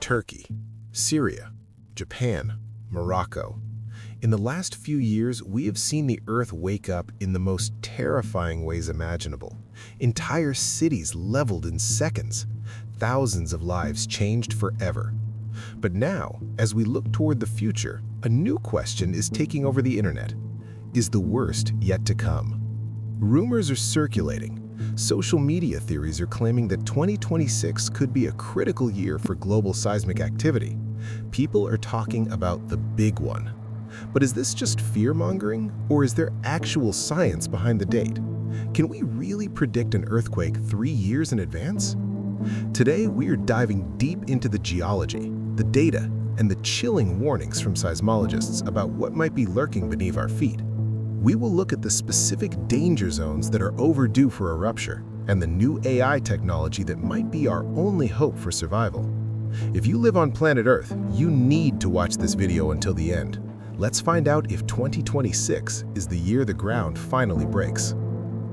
Turkey, Syria, Japan, Morocco. In the last few years, we have seen the Earth wake up in the most terrifying ways imaginable. Entire cities leveled in seconds. Thousands of lives changed forever. But now, as we look toward the future, a new question is taking over the internet. Is the worst yet to come? Rumors are circulating. Social media theories are claiming that 2026 could be a critical year for global seismic activity. People are talking about the big one. But is this just fear-mongering, or is there actual science behind the date? Can we really predict an earthquake 3 years in advance? Today, we are diving deep into the geology, the data, and the chilling warnings from seismologists about what might be lurking beneath our feet. We will look at the specific danger zones that are overdue for a rupture, and the new AI technology that might be our only hope for survival. If you live on planet Earth, you need to watch this video until the end. Let's find out if 2026 is the year the ground finally breaks.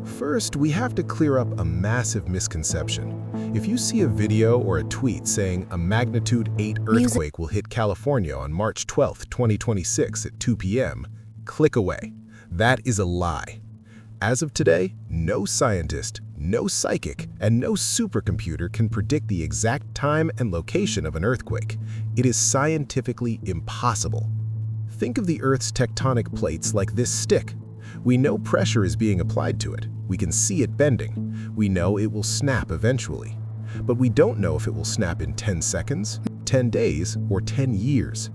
First, we have to clear up a massive misconception. If you see a video or a tweet saying a magnitude 8 earthquake will hit California on March 12, 2026 at 2 p.m., click away. That is a lie. As of today, no scientist, no psychic, and no supercomputer can predict the exact time and location of an earthquake. It is scientifically impossible. Think of the Earth's tectonic plates like this stick. We know pressure is being applied to it. We can see it bending. We know it will snap eventually. But we don't know if it will snap in 10 seconds, 10 days, or 10 years.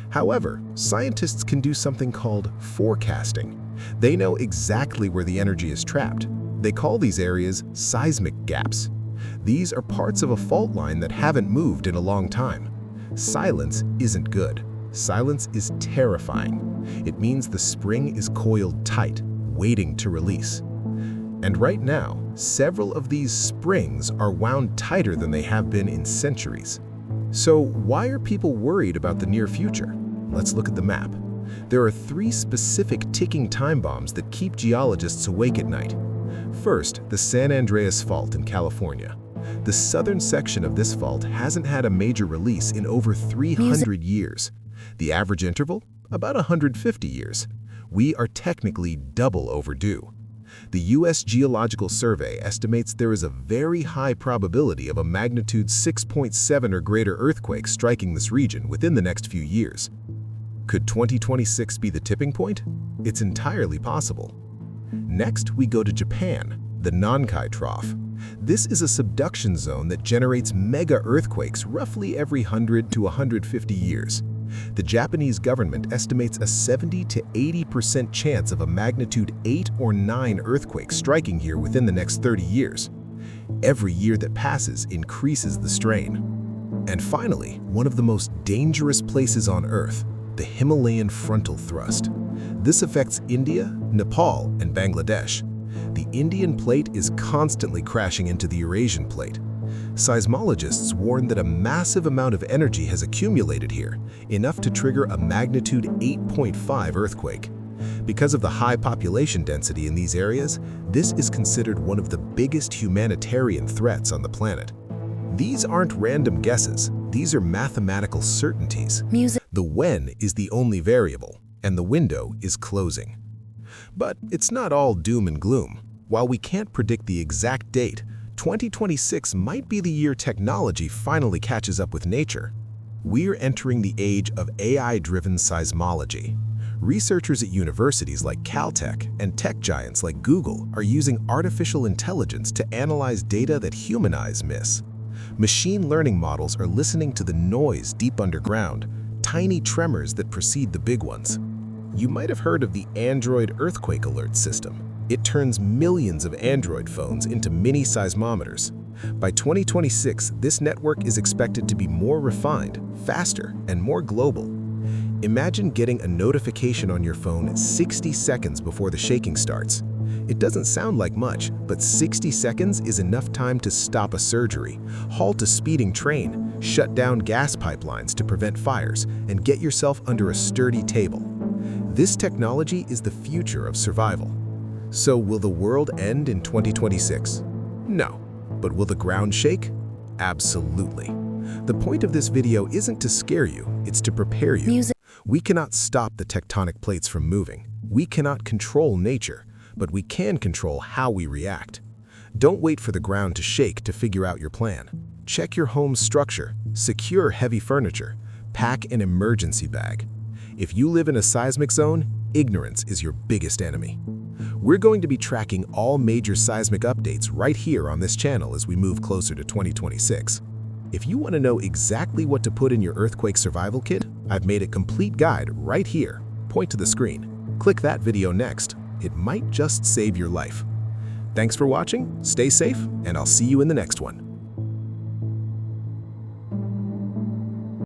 However, scientists can do something called forecasting. They know exactly where the energy is trapped. They call these areas seismic gaps. These are parts of a fault line that haven't moved in a long time. Silence isn't good. Silence is terrifying. It means the spring is coiled tight, waiting to release. And right now, several of these springs are wound tighter than they have been in centuries. So why are people worried about the near future? Let's look at the map. There are 3 specific ticking time bombs that keep geologists awake at night. First, the San Andreas Fault in California. The southern section of this fault hasn't had a major release in over 300 years. The average interval? About 150 years. We are technically double overdue. The U.S. Geological Survey estimates there is a very high probability of a magnitude 6.7 or greater earthquake striking this region within the next few years. Could 2026 be the tipping point? It's entirely possible. Next, we go to Japan, the Nankai Trough. This is a subduction zone that generates mega earthquakes roughly every 100 to 150 years. The Japanese government estimates a 70 to 80% chance of a magnitude 8 or 9 earthquake striking here within the next 30 years. Every year that passes increases the strain. And finally, one of the most dangerous places on Earth, the Himalayan frontal thrust. This affects India, Nepal, and Bangladesh. The Indian plate is constantly crashing into the Eurasian plate. Seismologists warn that a massive amount of energy has accumulated here, enough to trigger a magnitude 8.5 earthquake. Because of the high population density in these areas, this is considered one of the biggest humanitarian threats on the planet. These aren't random guesses, these are mathematical certainties. The when is the only variable, and the window is closing. But it's not all doom and gloom. While we can't predict the exact date, 2026 might be the year technology finally catches up with nature. We're entering the age of AI-driven seismology. Researchers at universities like Caltech and tech giants like Google are using artificial intelligence to analyze data that human eyes miss. Machine learning models are listening to the noise deep underground, tiny tremors that precede the big ones. You might have heard of the Android earthquake alert system. It turns millions of Android phones into mini seismometers. By 2026, this network is expected to be more refined, faster, and more global. Imagine getting a notification on your phone 60 seconds before the shaking starts. It doesn't sound like much, but 60 seconds is enough time to stop a surgery, halt a speeding train, shut down gas pipelines to prevent fires, and get yourself under a sturdy table. This technology is the future of survival. So will the world end in 2026? No. But will the ground shake? Absolutely. The point of this video isn't to scare you, it's to prepare you. We cannot stop the tectonic plates from moving. We cannot control nature, but we can control how we react. Don't wait for the ground to shake to figure out your plan. Check your home's structure, secure heavy furniture, pack an emergency bag. If you live in a seismic zone, ignorance is your biggest enemy. We're going to be tracking all major seismic updates right here on this channel as we move closer to 2026. If you want to know exactly what to put in your earthquake survival kit, I've made a complete guide right here. Point to the screen. Click that video next. It might just save your life. Thanks for watching, stay safe, and I'll see you in the next one.